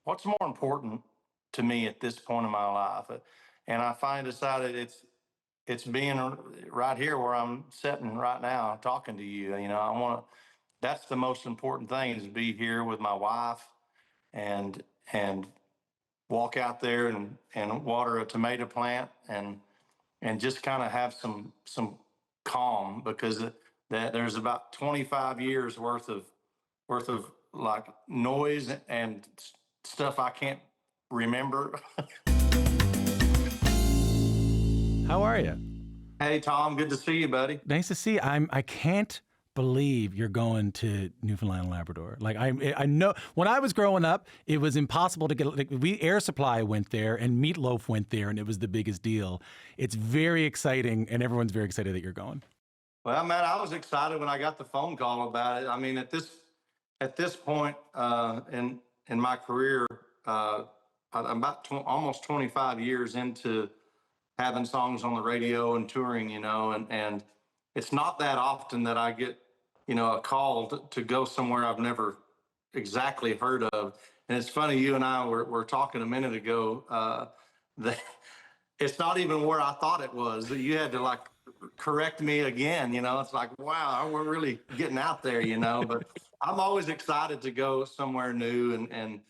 what's more important to me at this point in my life? And I finally decided it's being right here where I'm sitting right now talking to you. I want to. That's the most important thing, is be here with my wife and and walk out there and water a tomato plant and just kind of have some calm, because that there's about 25 years worth of like noise and stuff I can't remember. How are you? Hey Tom, good to see you, buddy. Nice to see you. I can't believe you're going to Newfoundland and Labrador. Like I know when I was growing up, it was impossible to get. Like, Air Supply went there and Meatloaf went there, and it was the biggest deal. It's very exciting, and everyone's very excited that you're going. Well, man, I was excited when I got the phone call about it. I mean, at this point in my career, I'm about almost 25 years into having songs on the radio and touring, and it's not that often that I get, a call to go somewhere I've never exactly heard of. And it's funny, you and I were talking a minute ago, that it's not even where I thought it was. That you had to like correct me again. It's like, wow, we're really getting out there. But I'm always excited to go somewhere new, and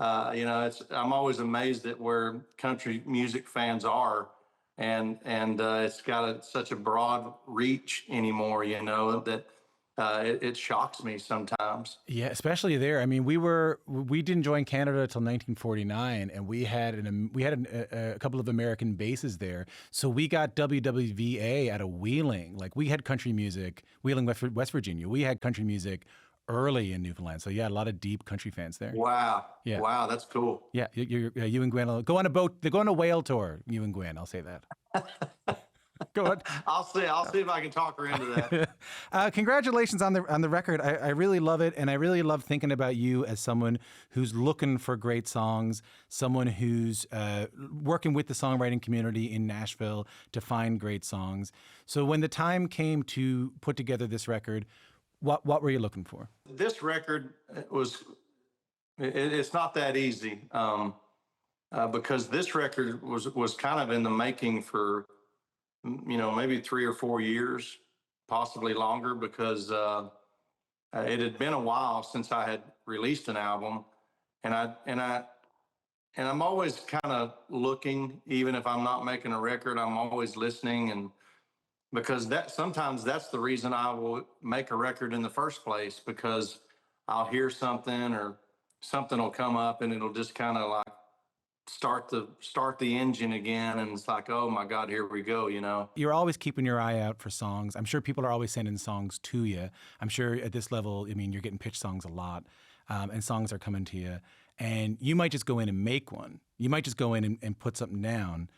I'm always amazed at where country music fans are, and it's got such a broad reach anymore. That it shocks me sometimes. Yeah, especially there. I mean, we didn't join Canada till 1949, and we had a couple of American bases there. So we got WWVA out of Wheeling. Like, we had country music, Wheeling, West Virginia. We had country music early in Newfoundland. So yeah, a lot of deep country fans there. Wow. Yeah. Wow, that's cool. Yeah, you and Gwen go on a boat. They're going on a whale tour. You and Gwen, I'll say that. Go on. I'll see if I can talk her into that. Congratulations on the record. I really love it, and I really love thinking about you as someone who's looking for great songs, someone who's working with the songwriting community in Nashville to find great songs. So when the time came to put together this record, what were you looking for? This record it's not that easy, because this record was kind of in the making for maybe 3 or 4 years, possibly longer, because it had been a while since I had released an album, and I'm always kind of looking, even if I'm not making a record, I'm always listening, and because sometimes that's the reason I will make a record in the first place, because I'll hear something or something will come up and it'll just kind of like start the engine again, and it's like, oh my God, here we go. You're always keeping your eye out for songs. I'm sure people are always sending songs to you. I'm sure at this level, I mean, you're getting pitched songs a lot, and songs are coming to you, and you might just go in and make one. You might just go in and put something down,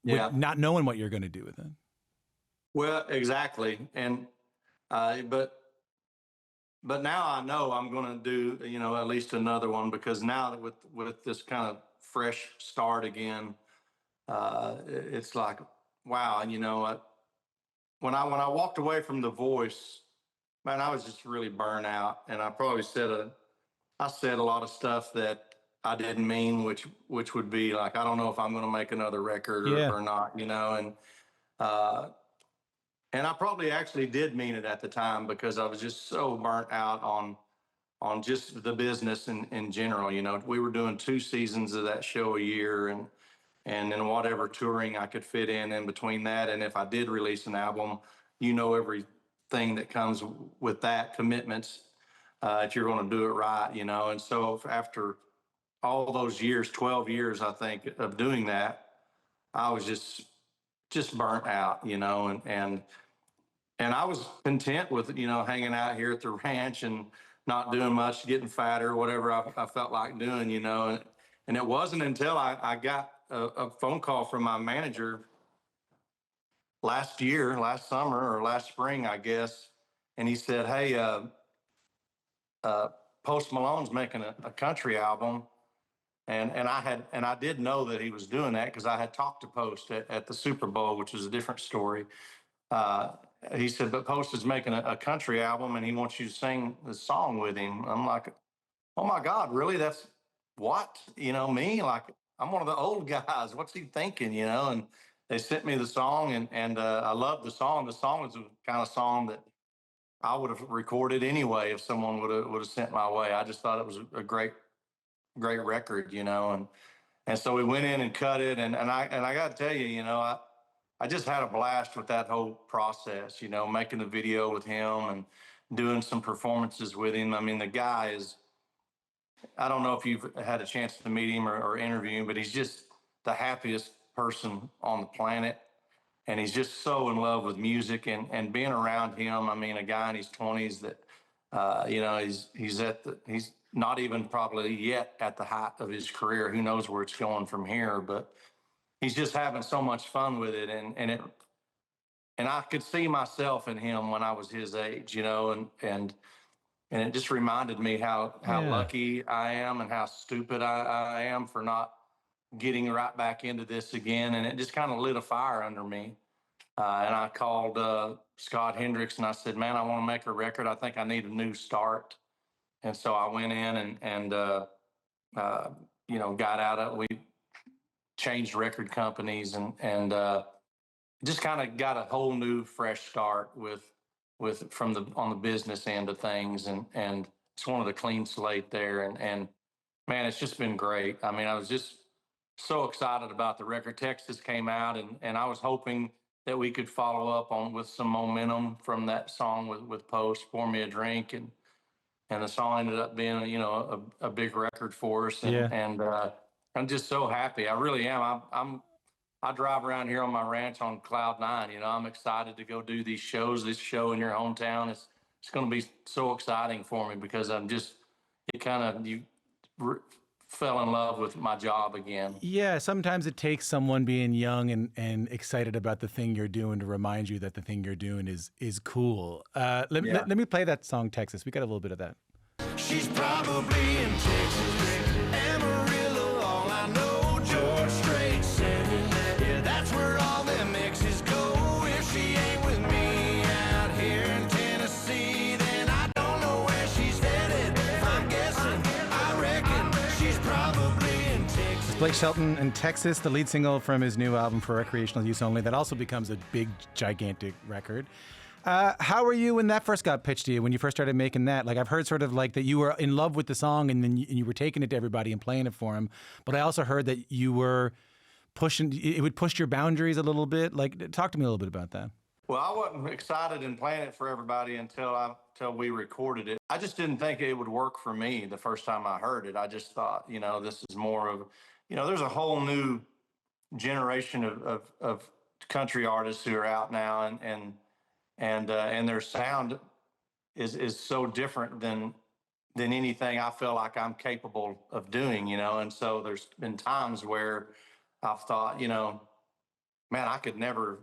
not knowing what you're going to do with it. Well, exactly. And but now I know I'm going to do at least another one, because now that with this kind of fresh start again, it's like, wow. And when I walked away from The Voice, man, I was just really burnt out, and I probably said a lot of stuff that I didn't mean, which would be like, I don't know if I'm going to make another record or not, and I probably actually did mean it at the time, because I was just so burnt out on just the business in general. We were doing 2 seasons of that show a year, and then whatever touring I could fit in between that. And if I did release an album, everything that comes with that, commitments, if you're going to do it right, And so after all those years, 12 years, I think, of doing that, I was just burnt out, and I was content with, hanging out here at the ranch and not doing much, getting fatter, whatever I felt like doing, and it wasn't until I got a phone call from my manager last summer or last spring, I guess. And he said, hey, Post Malone's making a country album. And I did know that he was doing that, because I had talked to Post at the Super Bowl, which was a different story. He said, but Post is making a country album and he wants you to sing the song with him. I'm like, oh my God, really? That's what? Me, like, I'm one of the old guys. What's he thinking, And they sent me the song, and I loved the song. The song was the kind of song that I would have recorded anyway if someone would have sent my way. I just thought it was a great record, and so we went in and cut it, and I got to tell you, I just had a blast with that whole process, making the video with him and doing some performances with him. I mean, the guy is, I don't know if you've had a chance to meet him or interview him, but he's just the happiest person on the planet. And he's just so in love with music and being around him. I mean, a guy in his 20s that, he's not even probably yet at the height of his career. Who knows where it's going from here, but he's just having so much fun with it. And I could see myself in him when I was his age, and it just reminded me how Yeah. lucky I am and how stupid I am for not getting right back into this again. And it just kind of lit a fire under me. And I called Scott Hendricks and I said, man, I want to make a record. I think I need a new start. And so I went in and got out of, we changed record companies and just kind of got a whole new fresh start with from the on the business end of things, and it's one of the clean slate there, and man, it's just been great. I mean, I was just so excited about the record. Texas came out, and I was hoping that we could follow up on with some momentum from that song with Post, Pour Me a Drink, and the song ended up being a big record for us, Yeah. and I'm just so happy. I really am. I drive around here on my ranch on cloud nine. I'm excited to go do these shows. This show in your hometown is it's going to be so exciting for me because it kind of you fell in love with my job again. Yeah, sometimes it takes someone being young and excited about the thing you're doing to remind you that the thing you're doing is cool. Let me play that song, Texas. We got a little bit of that. She's probably in Texas, Amarillo, all I know, George Strait, yeah, that's where all them exes go. If she ain't with me out here in Tennessee, then I don't know where she's headed. If I'm guessing, I reckon she's probably in Texas. Blake Shelton and Texas, the lead single from his new album For Recreational Use Only, that also becomes a big, gigantic record. How were you when that first got pitched to you, when you first started making that? Like, I've heard sort of like that you were in love with the song and then you were taking it to everybody and playing it for them. But I also heard that you were it would push your boundaries a little bit. Like, talk to me a little bit about that. Well, I wasn't excited and playing it for everybody until we recorded it. I just didn't think it would work for me the first time I heard it. I just thought, this is more of, there's a whole new generation of country artists who are out now, and their sound is so different than anything I feel like I'm capable of doing, And so there's been times where I've thought, man, I could never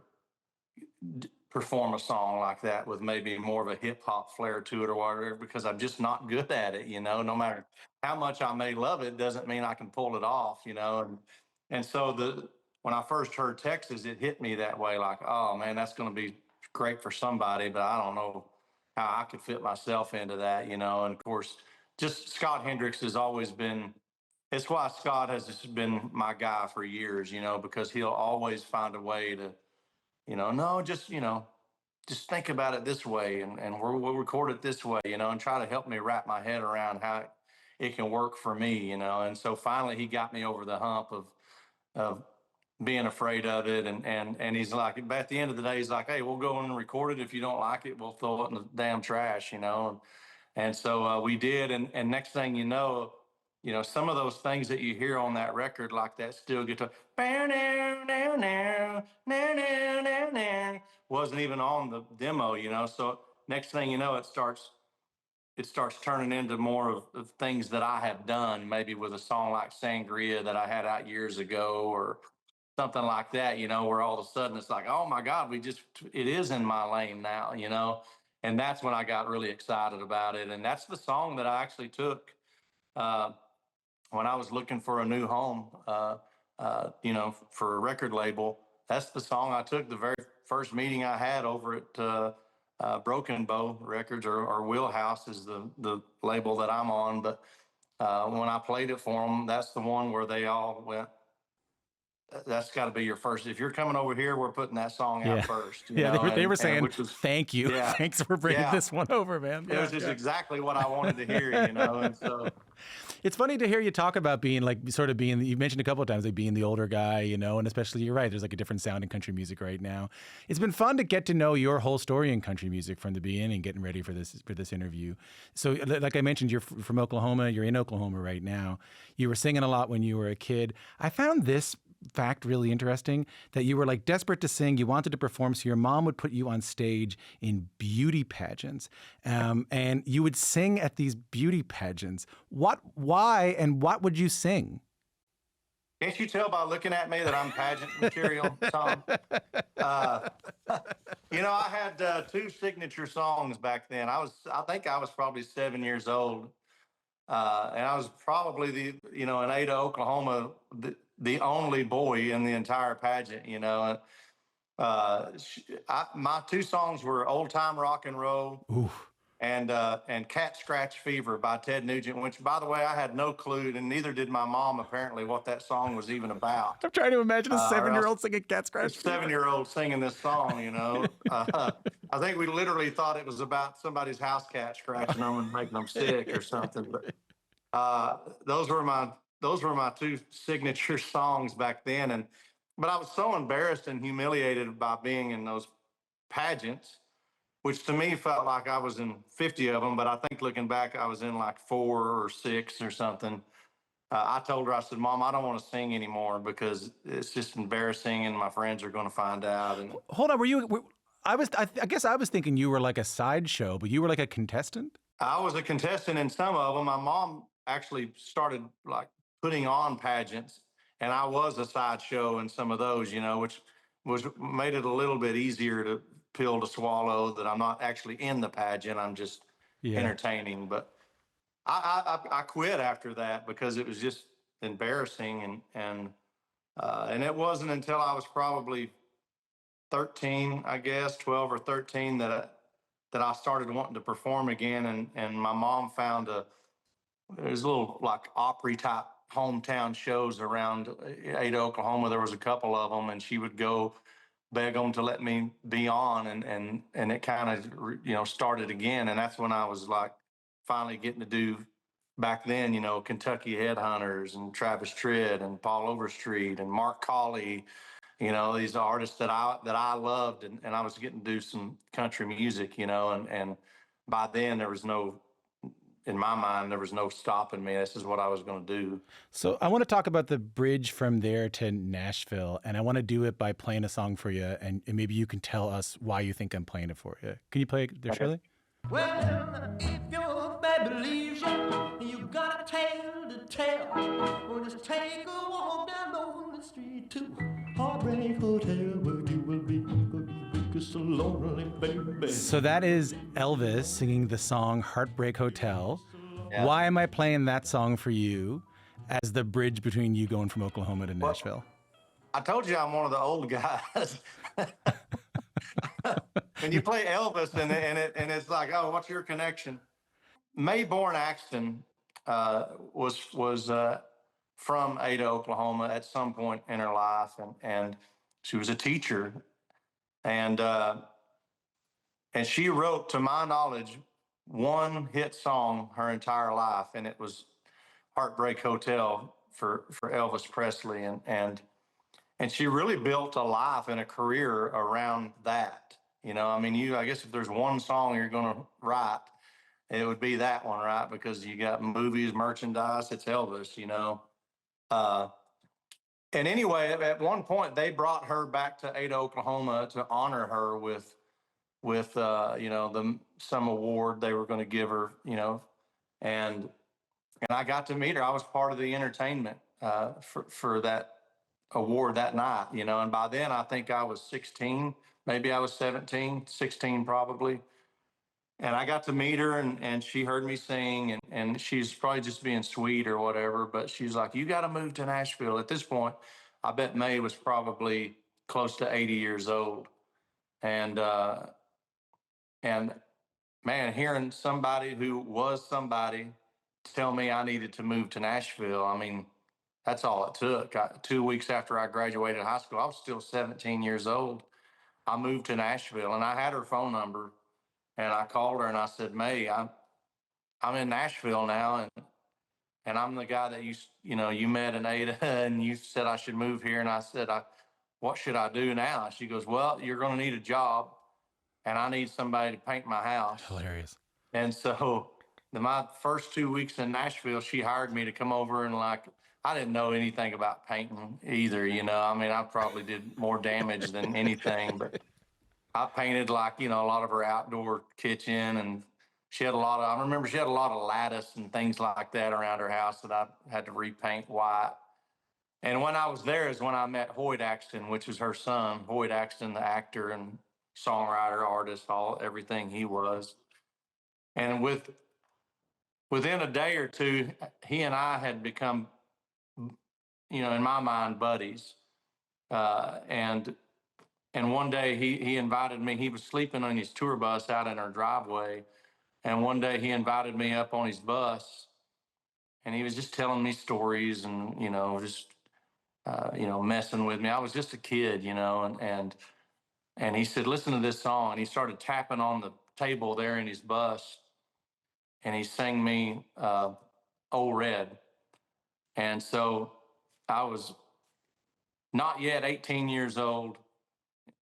perform a song like that with maybe more of a hip hop flair to it or whatever, because I'm just not good at it, no matter how much I may love it, doesn't mean I can pull it off, and so when I first heard Texas, it hit me that way, like, oh man, that's going to be great for somebody, but I don't know how I could fit myself into that, and of course, just Scott Hendricks has always been, it's why Scott has just been my guy for years, because he'll always find a way to, no, just think about it this way, and we'll record it this way, and try to help me wrap my head around how it can work for me, and so finally he got me over the hump of being afraid of it, and he's like, at the end of the day, he's like, hey, we'll go in and record it. If you don't like it, we'll throw it in the damn trash, and so we did, and next thing you know, some of those things that you hear on that record, like that steel guitar, wasn't even on the demo, So next thing you know, it starts turning into more of things that I have done, maybe with a song like Sangria that I had out years ago, or something like that, where all of a sudden it's like, oh my God, it is in my lane now, And that's when I got really excited about it. And that's the song that I actually took when I was looking for a new home, for a record label. That's the song I took the very first meeting I had over at Broken Bow Records, or Wheelhouse is the label that I'm on. But when I played it for them, that's the one where they all went, that's got to be your first. If you're coming over here, we're putting that song Yeah. out first, you Yeah, know, they were and saying, which was, thank you. yeah, Thanks for bringing yeah. this one over, man. It was Yeah, just yeah. exactly what I wanted to hear, you know, and so. It's funny to hear you talk about being like, sort of being, you mentioned a couple of times, like being the older guy, you know, and especially you're right, there's like a different sound in country music right now. It's been fun to get to know your whole story in country music from the beginning, getting ready for this interview. So like I mentioned, you're from Oklahoma, you're in Oklahoma right now. You were singing a lot when you were a kid. I found this fact really interesting, that you were like desperate to sing, you wanted to perform, so your mom would put you on stage in beauty pageants, and you would sing at these beauty pageants. Why, and what would you sing? Can't you tell by looking at me that I'm pageant material, Tom? Uh, you know, I had two signature songs back then. I think I was probably 7 years old. And I was probably in Ada, Oklahoma, the only boy in the entire pageant, you know. My two songs were Old Time Rock and Roll Ooh. and Cat Scratch Fever by Ted Nugent, which, by the way, I had no clue, and neither did my mom, apparently, what that song was even about. I'm trying to imagine a Or else 7-year-old singing Cat a Scratch. 7-year-old singing this song, you know. I think we literally thought it was about somebody's house cat scratching them and making them sick or something. But those were my two signature songs back then, but I was so embarrassed and humiliated by being in those pageants, which to me felt like I was in 50 of them, but I think looking back, I was in like 4 or 6 or something. I told her, I said, Mom, I don't want to sing anymore because it's just embarrassing and my friends are going to find out. And Hold on, I guess I was thinking you were like a sideshow, but you were like a contestant? I was a contestant in some of them. My mom actually started like putting on pageants, and I was a sideshow in some of those, you know, which made it a little bit easier to pill to swallow that I'm not actually in the pageant. I'm just entertaining. But I quit after that because it was just embarrassing, and it wasn't until I was probably 13, I guess, 12 or 13 that I started wanting to perform again. And my mom found there's little like Opry type hometown shows around Ada, Oklahoma. There was a couple of them, and she would go beg them to let me be on, and it kind of started again. And that's when I was like finally getting to do, back then, Kentucky Headhunters and Travis Tritt and Paul Overstreet and Mark Colley, these artists that I loved, and I was getting to do some country music, and by then in my mind, there was no stopping me. This is what I was going to do. So I want to talk about the bridge from there to Nashville, and I want to do it by playing a song for you, and maybe you can tell us why you think I'm playing it for you. Can you play it there, Shirley? Well, if your baby leaves you got a tale to tell. Well, just take a walk down on the street to Heartbreak Hotel where you will be so lonely, baby. So that is Elvis singing the song Heartbreak Hotel. Yeah. Why am I playing that song for you as the bridge between you going from Oklahoma to Nashville? I told you I'm one of the old guys. And you play Elvis and it's like, oh, what's your connection? Mayborn Axton was from Ada, Oklahoma at some point in her life, and she was a teacher, and she wrote, to my knowledge, one hit song her entire life, and it was Heartbreak Hotel for Elvis Presley, and she really built a life and a career around that. I guess if there's one song you're going to write, it would be that one, right? Because you got movies, merchandise, it's Elvis, And anyway, at one point, they brought her back to Ada, Oklahoma to honor her with some award they were going to give her, and I got to meet her. I was part of the entertainment for that award that night, and by then I think I was 16, maybe I was 17, 16 probably. And I got to meet her, and she heard me sing, and she's probably just being sweet or whatever, but she's like, you got to move to Nashville. At this point, I bet May was probably close to 80 years old. And man, hearing somebody who was somebody tell me I needed to move to Nashville. I mean, that's all it took. 2 weeks after I graduated high school, I was still 17 years old. I moved to Nashville, and I had her phone number, and I called her and I said, May, I'm in Nashville now, and I'm the guy that you met in Ada, and you said I should move here. And I said, what should I do now? She goes, well, you're going to need a job, and I need somebody to paint my house. Hilarious. And so my first 2 weeks in Nashville, she hired me to come over, and I didn't know anything about painting either. I mean, I probably did more damage than anything, but I painted a lot of her outdoor kitchen, and I remember she had a lot of lattice and things like that around her house that I had to repaint white. And when I was there is when I met Hoyt Axton, which is her son. Hoyt Axton, the actor and songwriter, artist, everything he was. And within a day or two, he and I had become, in my mind, buddies. And one day he invited me. He was sleeping on his tour bus out in our driveway. And one day he invited me up on his bus, and he was just telling me stories and, just, messing with me. I was just a kid, and he said, listen to this song. And he started tapping on the table there in his bus, and he sang me Old Red. And so I was not yet 18 years old,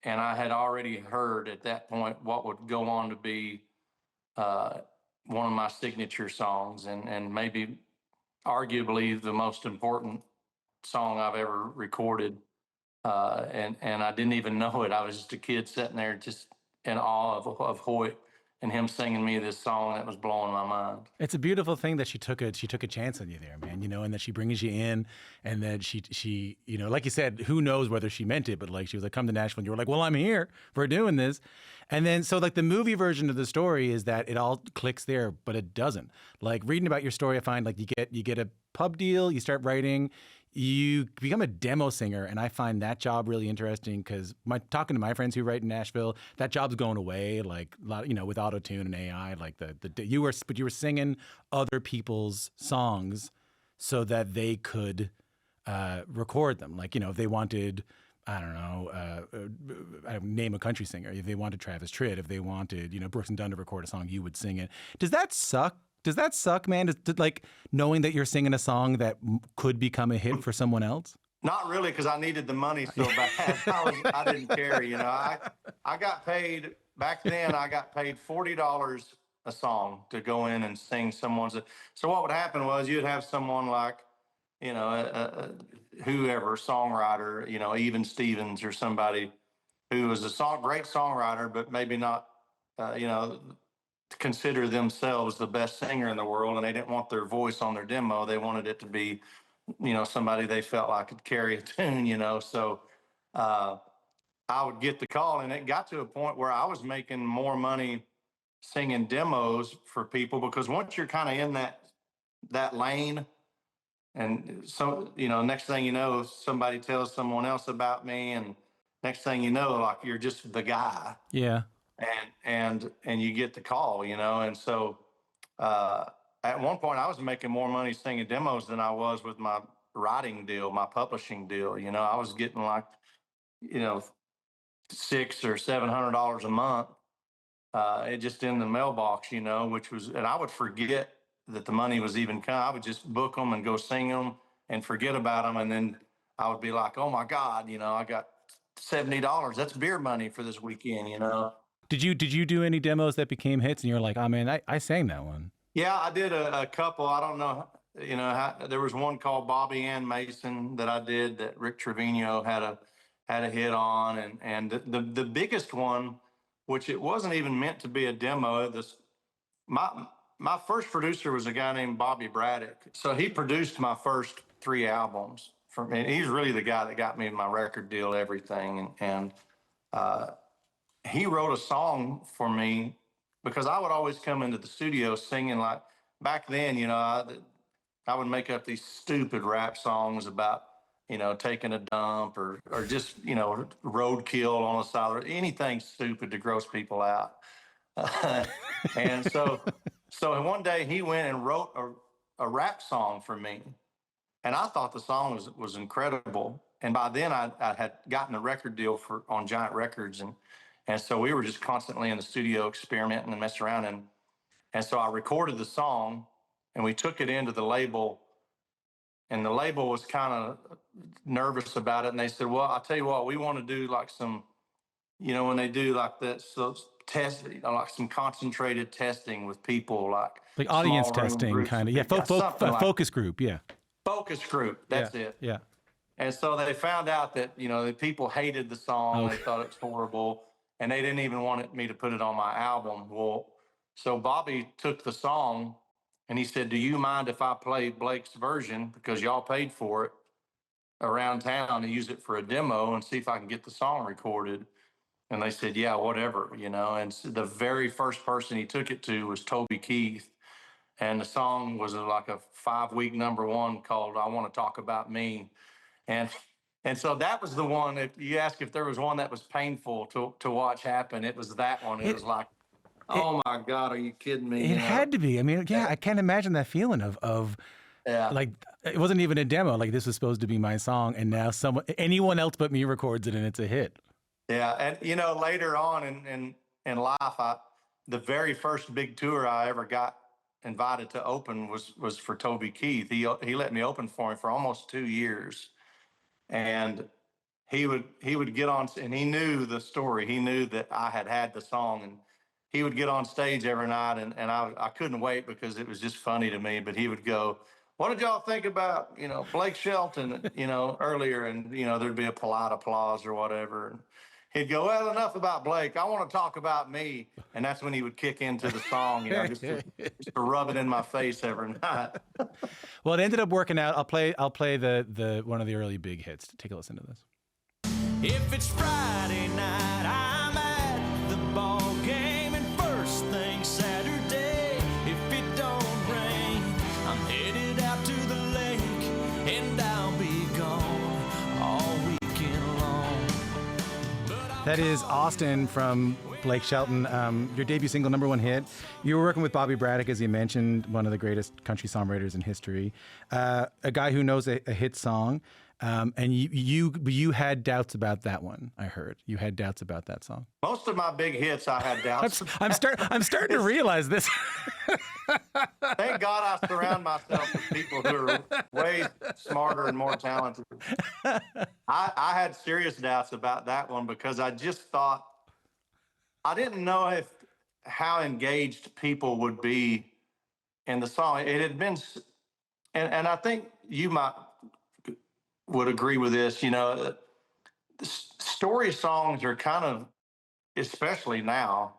and I had already heard at that point what would go on to be one of my signature songs, and maybe arguably the most important song I've ever recorded. And I didn't even know it. I was just a kid sitting there just in awe of Hoyt and him singing me this song that was blowing my mind. It's a beautiful thing that she took a chance on you there, man, and that she brings you in, and that she like you said, who knows whether she meant it, but she was like, come to Nashville, and you were like, well, I'm here for doing this. And then so the movie version of the story is that it all clicks there, but it doesn't. Reading about your story, I find you get a pub deal, you start writing, you become a demo singer, and I find that job really interesting because talking to my friends who write in Nashville, that job's going away, with auto-tune and AI. You were singing other people's songs so that they could record them. If they wanted, I don't know, name a country singer. If they wanted Travis Tritt, if they wanted, Brooks and Dunn to record a song, you would sing it. Does that suck? Does that suck, man? Knowing that you're singing a song that could become a hit for someone else? Not really, because I needed the money so bad. I didn't care, I got paid, back then, I got paid $40 a song to go in and sing someone's. So what would happen was you'd have someone like, whoever, songwriter, Even Stevens or somebody who was a great songwriter, but maybe not, consider themselves the best singer in the world, and they didn't want their voice on their demo. They wanted it to be, somebody they felt like could carry a tune, So I would get the call, and it got to a point where I was making more money singing demos for people, because once you're kind of in that lane, and so, next thing you know, somebody tells someone else about me, and next thing you know, you're just the guy. Yeah. And you get the call, and so at one point I was making more money singing demos than I was with my writing deal, my publishing deal. I was getting $600 or $700 a month, it just in the mailbox, which was, and I would forget that the money was even coming. I would just book them and go sing them and forget about them, and then I would be like, oh my God, I got $70. That's beer money for this weekend, Did you do any demos that became hits and you're like, oh man, I sang that one? Yeah, I did a couple. I don't know, there was one called Bobby Ann Mason that I did that Rick Trevino had a hit on, and the biggest one, which it wasn't even meant to be a demo. My first producer was a guy named Bobby Braddock, so he produced my first 3 albums. And he's really the guy that got me my record deal, everything, and he wrote a song for me because I would always come into the studio singing back then, I would make up these stupid rap songs about, taking a dump or just, roadkill on the side of anything stupid to gross people out. And so one day he went and wrote a rap song for me. And I thought the song was incredible. And by then I had gotten a record deal on Giant Records. And so we were just constantly in the studio experimenting and messing around. And so I recorded the song and we took it into the label. And the label was kind of nervous about it. And they said, well, I'll tell you what, we want to do like some, when they do like that, so test, like some concentrated testing with people, like audience small room testing groups kind of. of Yeah, people. Something like focus group. Yeah. focus group. That's it. Yeah. And so they found out that, the people hated the song. Oh. They thought it was horrible. And they didn't even want me to put it on my album. Well, so Bobby took the song and he said, do you mind if I play Blake's version, because y'all paid for it, around town and use it for a demo and see if I can get the song recorded? And they said, yeah, whatever, And so the very first person he took it to was Toby Keith. And the song was like a 5-week #1 called I Want to Talk About Me. And so that was the one. If you ask if there was one that was painful to watch happen, it was that one. It was like, oh my God, are you kidding me? It had to be. I mean, yeah, I can't imagine that feeling of like, it wasn't even a demo. Like, this was supposed to be my song, and now anyone else but me records it, and it's a hit. Yeah, and later on in life, the very first big tour I ever got invited to open was for Toby Keith. He let me open for him for almost 2 years. And he would get on, and he knew the story. He knew that I had the song, and he would get on stage every night, and I couldn't wait because it was just funny to me. But he would go, what did y'all think about, Blake Shelton, earlier? And, there'd be a polite applause or whatever. And he'd go, well, enough about Blake. I want to talk about me. And that's when he would kick into the song, just to rub it in my face every night. Well, it ended up working out. I'll play the one of the early big hits. Take a listen to this. If it's Friday night, I'm at the ball game, and first thing Saturday, if it don't rain, I'm headed out to the lake, and I'll be gone all weekend long. That is Austin from Blake Shelton, your debut single, #1 hit. You were working with Bobby Braddock, as you mentioned, one of the greatest country songwriters in history, a guy who knows a hit song. And you had doubts about that one. I heard you had doubts about that song. Most of my big hits, I had doubts. I'm starting to realize this. Thank God I surround myself with people who are way smarter and more talented. I had serious doubts about that one because I just thought, I didn't know how engaged people would be in the song. It had been, and I think you would agree with this, story songs are kind of, especially now,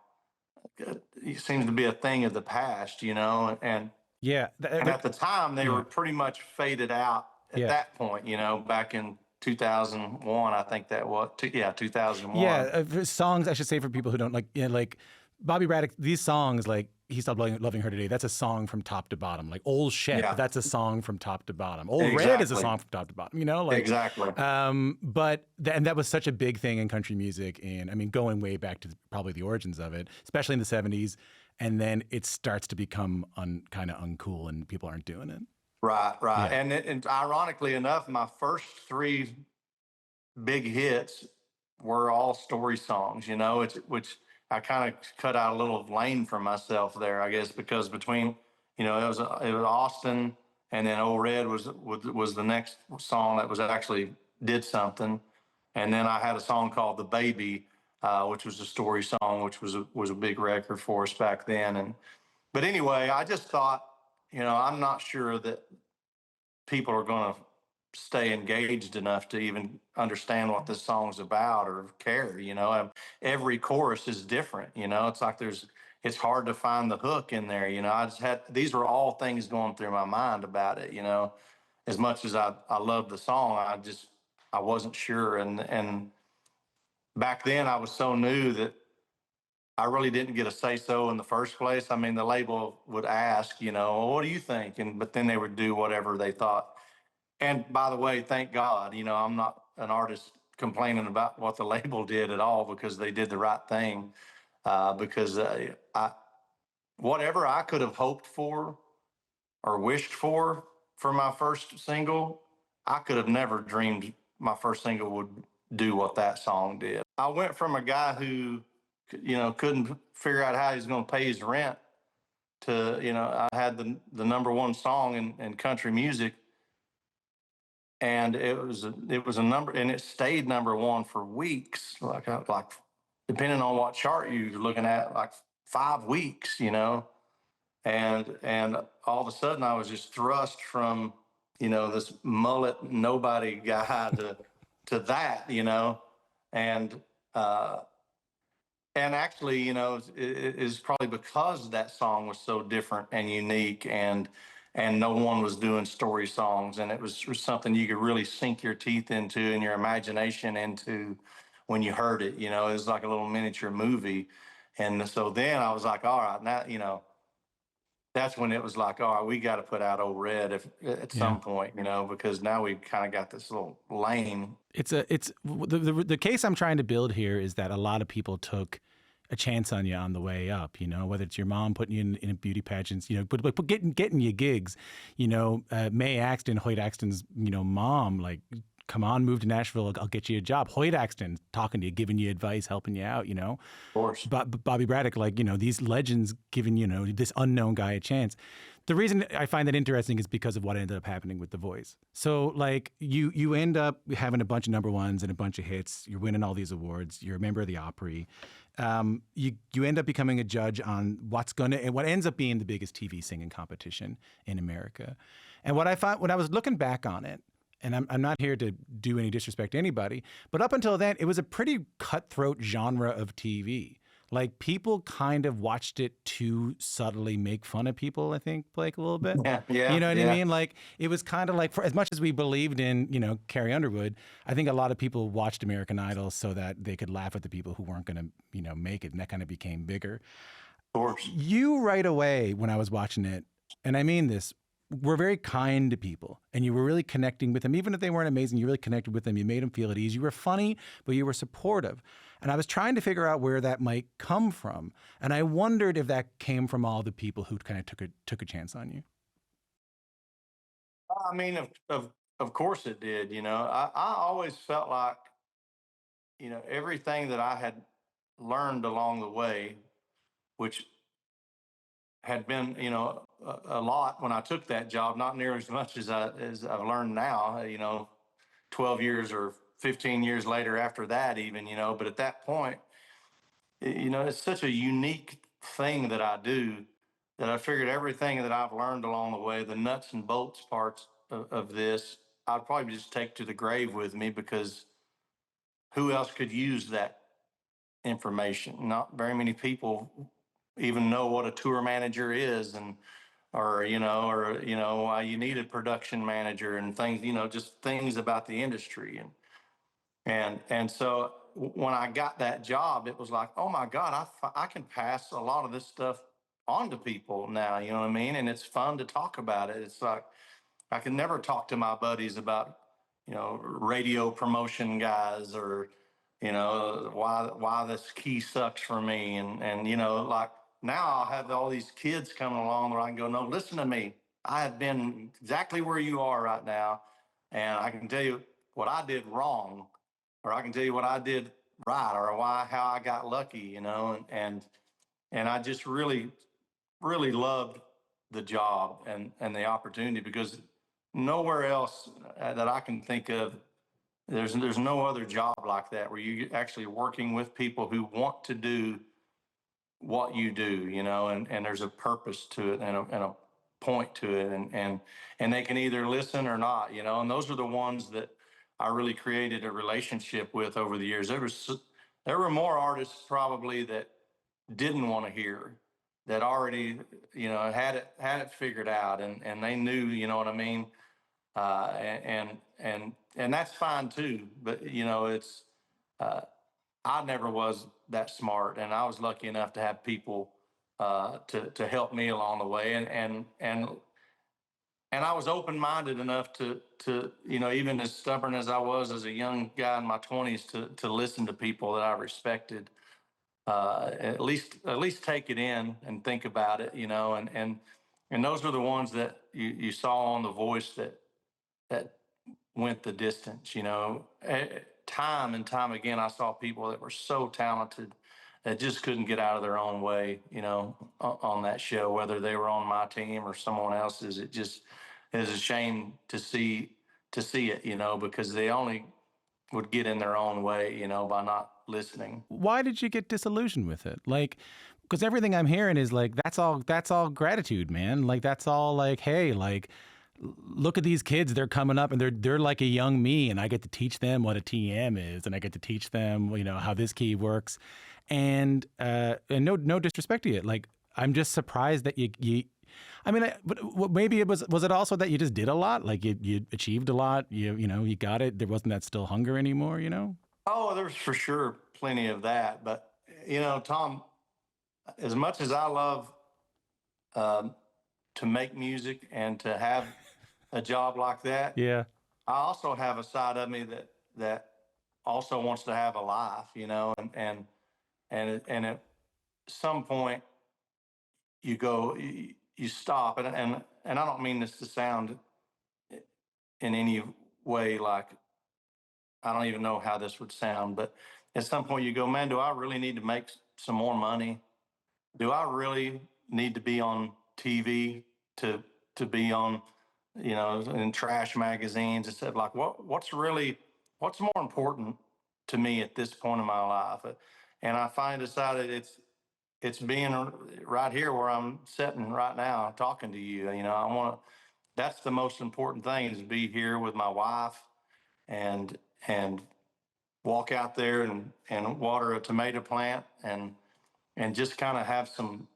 it seems to be a thing of the past, and yeah. And at the time they were pretty much faded out at that point, back in 2001, I think that was, 2001. Yeah, songs, I should say, for people who don't like Bobby Braddock, these songs, like He Stopped Loving Her Today, that's a song from top to bottom. Like Old Shep, that's a song from top to bottom. Old Red is a song from top to bottom, Exactly. But that was such a big thing in country music, and I mean, going way back to probably the origins of it, especially in the 70s, and then it starts to become kind of uncool and people aren't doing it. Right. Yeah. And ironically enough, my first 3 big hits were all story songs, which I kind of cut out a little lane for myself there, I guess, because between, it was Austin, and then Old Red was the next song that was actually did something, and then I had a song called The Baby, which was a story song, which was a big record for us back then. But anyway, I just thought, I'm not sure that people are going to stay engaged enough to even understand what this song's about or care. Every chorus is different. It's like it's hard to find the hook in there. These were all things going through my mind about it. As much as I loved the song, I wasn't sure. And back then I was so new that I really didn't get a say-so in the first place. I mean, the label would ask, well, what do you think? But then they would do whatever they thought. And by the way, thank God, I'm not an artist complaining about what the label did at all, because they did the right thing. Because whatever I could have hoped for or wished for my first single, I could have never dreamed my first single would do what that song did. I went from a guy who, couldn't figure out how he's going to pay his rent to, I had the number one song in country music, and it was a number, and it stayed number one for weeks, like depending on what chart you're looking at, like 5 weeks, and all of a sudden I was just thrust from, this mullet nobody guy to that, and uh, and actually, it is probably because that song was so different and unique, and no one was doing story songs, and it was something you could really sink your teeth into and your imagination into when you heard it. It was like a little miniature movie, and so then I was like, all right, now that's when it was like, all right, we got to put out Old Red at some point, because now we kind of got this little lane. It's the case I'm trying to build here is that a lot of people took a chance on you on the way up, whether it's your mom putting you in beauty pageants, but getting you gigs, Mae Axton, Hoyt Axton's, mom, like, come on, move to Nashville, I'll get you a job. Hoyt Axton talking to you, giving you advice, helping you out, Of course. Bobby Braddock, like, these legends giving, this unknown guy a chance. The reason I find that interesting is because of what ended up happening with The Voice. So, like, you end up having a bunch of number ones and a bunch of hits. You're winning all these awards. You're a member of the Opry. You end up becoming a judge on what ends up being the biggest TV singing competition in America. And what I found when I was looking back on it, and I'm not here to do any disrespect to anybody, but up until then, it was a pretty cutthroat genre of TV. Like, people kind of watched it to subtly make fun of people, I think, Blake, a little bit. Yeah. You know what I mean? Like, it was kind of like, for as much as we believed in, Carrie Underwood, I think a lot of people watched American Idol so that they could laugh at the people who weren't going to, make it. And that kind of became bigger. Of course. You right away, when I was watching it, and I mean this, were very kind to people, and you were really connecting with them. Even if they weren't amazing, you really connected with them. You made them feel at ease. You were funny, but you were supportive. And I was trying to figure out where that might come from. And I wondered if that came from all the people who kind of took a chance on you. I mean, of course it did. I always felt like, everything that I had learned along the way, which had been, a lot when I took that job, not near as much as I've learned now, 12 years or 15 years later after that even, but at that point, it's such a unique thing that I do that I figured everything that I've learned along the way, the nuts and bolts parts of this, I'd probably just take to the grave with me, because who else could use that information? Not very many people even know what a tour manager is, and or why you need a production manager and things, just things about the industry. And so when I got that job, it was like, oh my God, I can pass a lot of this stuff on to people now, you know what I mean? And it's fun to talk about it. It's like, I can never talk to my buddies about, radio promotion guys, or, why this key sucks for me. And, like, now I'll have all these kids coming along where I can go, no, listen to me. I have been exactly where you are right now. And I can tell you what I did wrong, or I can tell you what I did right, or how I got lucky, and I just really, really loved the job and the opportunity, because nowhere else that I can think of, there's no other job like that where you actually working with people who want to do what you do, and there's a purpose to it, and a point to it, and they can either listen or not, and those are the ones that I really created a relationship with over the years. There were more artists probably that didn't want to hear, that already, had it figured out, and they knew, you know what I mean? And that's fine too. But, it's, I never was that smart, and I was lucky enough to have people, to help me along the way. And I was open-minded enough to, even as stubborn as I was as a young guy in my 20s, to listen to people that I respected, at least take it in and think about it, and And those were the ones that you saw on The Voice that went the distance, you know. Time and time again, I saw people that were so talented that just couldn't get out of their own way, you know, on that show, whether they were on my team or someone else's. It just is a shame to see it, you know, because they only would get in their own way, you know, by not listening. Why did you get disillusioned with it? Like, because everything I'm hearing is like, that's all gratitude, man. Like, that's all like, hey, like, look at these kids, they're coming up and they're like a young me, and I get to teach them what a TM is, and I get to teach them, you know, how this key works. And no disrespect to you. Like, I'm just surprised that you I mean, but maybe was it also that you just did a lot? Like you achieved a lot, you know, you got it. There wasn't that still hunger anymore, you know? Oh, there's for sure plenty of that. But, you know, Tom, as much as I love to make music and to have a job like that, Yeah. I also have a side of me that also wants to have a life, you know, and at some point you go, you stop, and I don't mean this to sound in any way like I don't even know how this would sound, but at some point you go, man, do I really need to make some more money? Do I really need to be on TV to be on, you know, in trash magazines and stuff? Like what's more important to me at this point in my life? And I finally decided it's being right here where I'm sitting right now talking to you. You know, that's the most important thing, is be here with my wife and walk out there and water a tomato plant and just kind of have some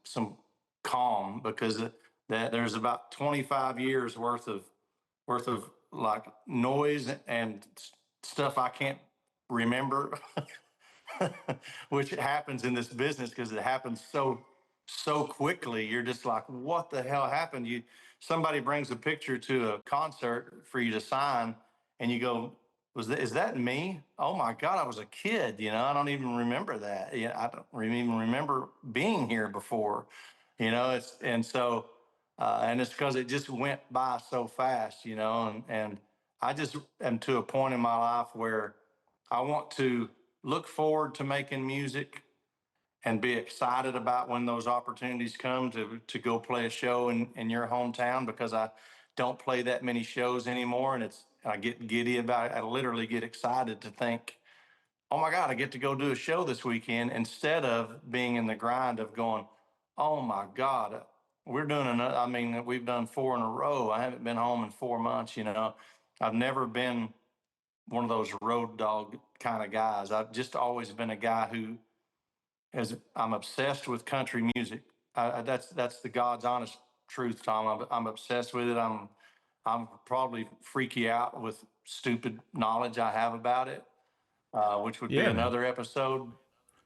calm, because that there's about 25 years worth of like noise and stuff I can't remember, which happens in this business because it happens so quickly. You're just like, what the hell happened? Somebody brings a picture to a concert for you to sign, and you go, is that me? Oh my God, I was a kid. You know, I don't even remember that. Yeah, I don't even remember being here before. You know, and it's because it just went by so fast. You know, and I just am to a point in my life where I want to look forward to making music and be excited about when those opportunities come to go play a show in your hometown, because I don't play that many shows anymore, and I get giddy about it. I literally get excited to think, oh my God, I get to go do a show this weekend, instead of being in the grind of going, oh my God, we're doing another. I mean, we've done 4 in a row. I haven't been home in 4 months. You know, I've never been one of those road dog kind of guys. I've just always been a guy who I'm obsessed with country music. That's the God's honest truth, Tom. I'm obsessed with it. I'm probably freaky out with stupid knowledge I have about it, which would be Yeah, man. another episode.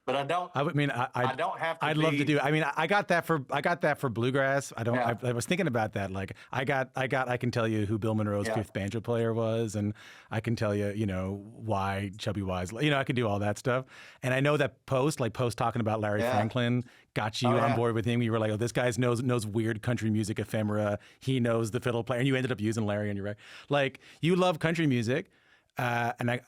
But I would mean I don't have to I'd be. love to do. I mean, I got that for bluegrass. I don't. Yeah. I was thinking about that. Like, I can tell you who Bill Monroe's Yeah. fifth banjo player was, and I can tell you, you know, why Chubby Wise. You know, I can do all that stuff. And I know that Post talking about Larry Yeah. Franklin, got you Oh, on yeah. board with him. You were like, oh, this guy knows weird country music ephemera. He knows the fiddle player, and you ended up using Larry on your record. Like, you love country music, and I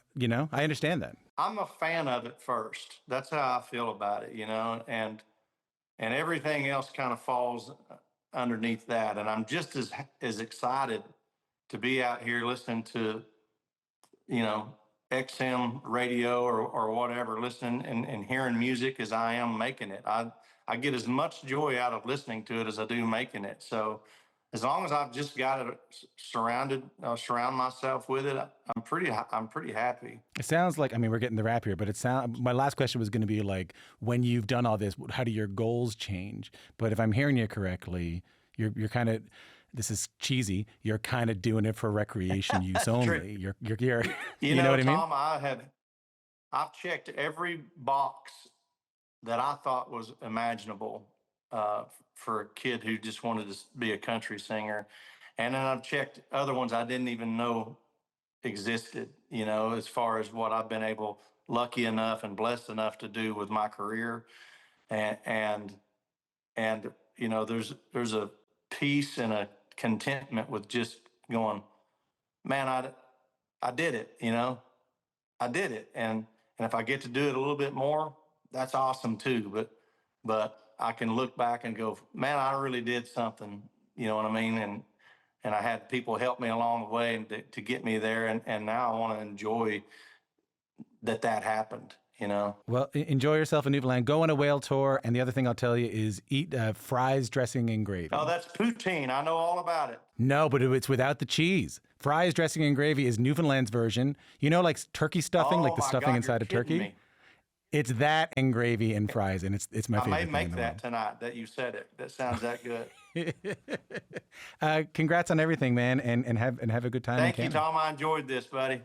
understand that. I'm a fan of it first. That's how I feel about it, you know, and everything else kind of falls underneath that. And I'm just as excited to be out here listening to, you know, XM radio or whatever, listening and hearing music as I am making it. I get as much joy out of listening to it as I do making it. So as long as I've just got it surround myself with it, I'm pretty happy. It sounds like, I mean, we're getting the wrap here, but my last question was going to be like, when you've done all this, how do your goals change? But if I'm hearing you correctly, you're kind of, this is cheesy, you're kind of doing it for recreation use only. You're You know what I mean? Tom, I've checked every box that I thought was imaginable for a kid who just wanted to be a country singer. And then I've checked other ones I didn't even know existed, you know, as far as what I've been lucky enough and blessed enough to do with my career. And you know, there's a peace and a contentment with just going, man, I did it, you know, I did it. And if I get to do it a little bit more, that's awesome too. But I can look back and go, man, I really did something, you know what I mean? And I had people help me along the way and to get me there. And now I want to enjoy that happened, you know? Well, enjoy yourself in Newfoundland. Go on a whale tour. And the other thing I'll tell you is eat fries, dressing, and gravy. Oh, that's poutine. I know all about it. No, but it's without the cheese. Fries, dressing, and gravy is Newfoundland's version. You know, like turkey stuffing, like the my stuffing God, inside you're of turkey? kidding me. It's that and gravy and fries, and it's my I favorite may thing make in the that tonight that you said it. That sounds that good. world. Congrats on everything, man, and have a good time in Thank you, Canada. Tom. I enjoyed this, buddy.